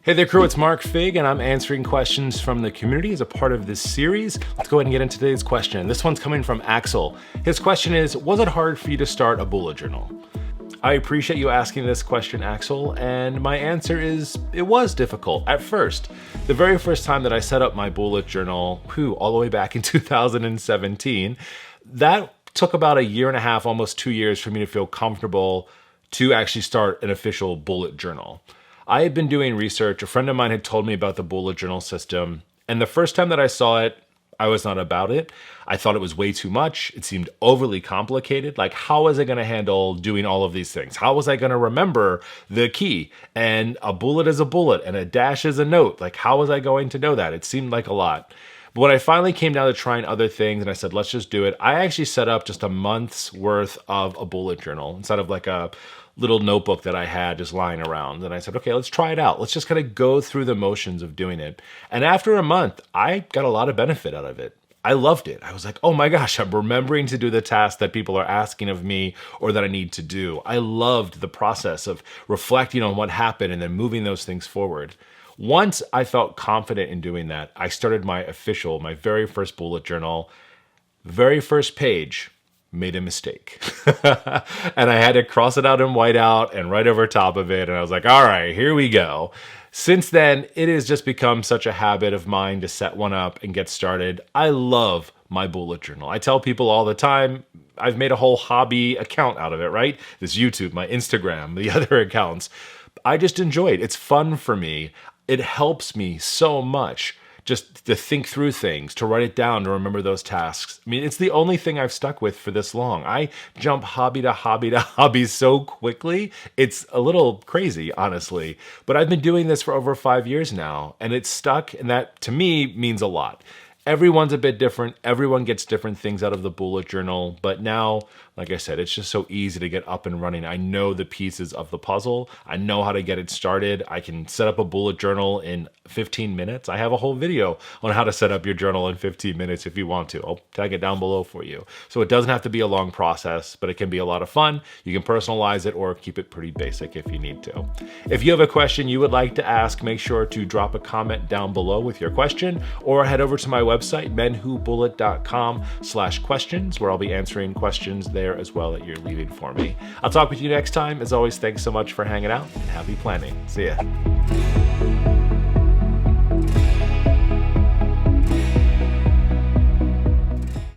Hey there crew, it's Mark Fig and I'm answering questions from the community as a part of this series. Let's go ahead and get into today's question. This one's coming from Axel. His question is, was it hard for you to start a bullet journal? I appreciate you asking this question, Axel, and my answer is, it was difficult at first. The very first time that I set up my bullet journal, all the way back in 2017, that took about a year and a half, almost 2 years for me to feel comfortable to actually start an official bullet journal. I had been doing research. A friend of mine had told me about the bullet journal system, and the first time that I saw it, I was not about it. I thought it was way too much. It seemed overly complicated. Like, how was I going to handle doing all of these things? How was I going to remember the key? And a bullet is a bullet and a dash is a note. Like, how was I going to know that? It seemed like a lot. But when I finally came down to trying other things and I said, let's just do it, I actually set up just a month's worth of a bullet journal instead of like a little notebook that I had just lying around. And I said, okay, let's try it out. Let's just kind of go through the motions of doing it. And after a month, I got a lot of benefit out of it. I loved it. I was like, oh my gosh, I'm remembering to do the tasks that people are asking of me or that I need to do. I loved the process of reflecting on what happened and then moving those things forward. Once I felt confident in doing that, I started my very first bullet journal. Very first page, made a mistake. And I had to cross it out in whiteout and right over top of it. And I was like, all right, here we go. Since then, it has just become such a habit of mine to set one up and get started. I love my bullet journal. I tell people all the time, I've made a whole hobby account out of it, right? This YouTube, my Instagram, the other accounts. I just enjoy it. It's fun for me. It helps me so much just to think through things, to write it down, to remember those tasks. I mean, it's the only thing I've stuck with for this long. I jump hobby to hobby to hobby so quickly. It's a little crazy, honestly. But I've been doing this for over 5 years now, and it's stuck, and that, to me, means a lot. Everyone's a bit different. Everyone gets different things out of the bullet journal. But now, like I said, it's just so easy to get up and running. I know the pieces of the puzzle. I know how to get it started. I can set up a bullet journal in 15 minutes. I have a whole video on how to set up your journal in 15 minutes if you want to. I'll tag it down below for you. So it doesn't have to be a long process, but it can be a lot of fun. You can personalize it or keep it pretty basic if you need to. If you have a question you would like to ask, make sure to drop a comment down below with your question or head over to my website, menwhobullet.com/questions, where I'll be answering questions there as well that you're leaving for me. I'll talk with you next time. As always, thanks so much for hanging out and happy planning. See ya.